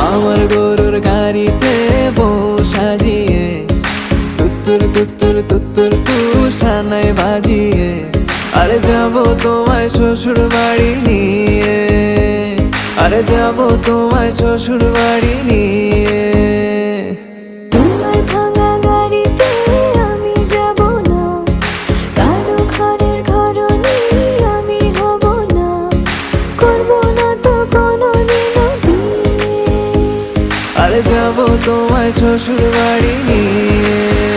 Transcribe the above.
আমার গরুর গাড়িতে বউ সাজিয়ে তুত্তুর তুত্তুর তুত্তুর তুষানায় বাজিয়ে আরে যাবো তোমায় শ্বশুর বাড়ি নিয়ে, আরে যাবো তোমায় শ্বশুর বাড়ি নিয়ে। তোমার ভাঙা গাড়িতে আমি যাব না, কারো ঘরের ঘরনি আমি হব না, করব না তো কোনোদিনও বিয়ে। আরে যাবো তোমায় শ্বশুর বাড়ি নিয়ে।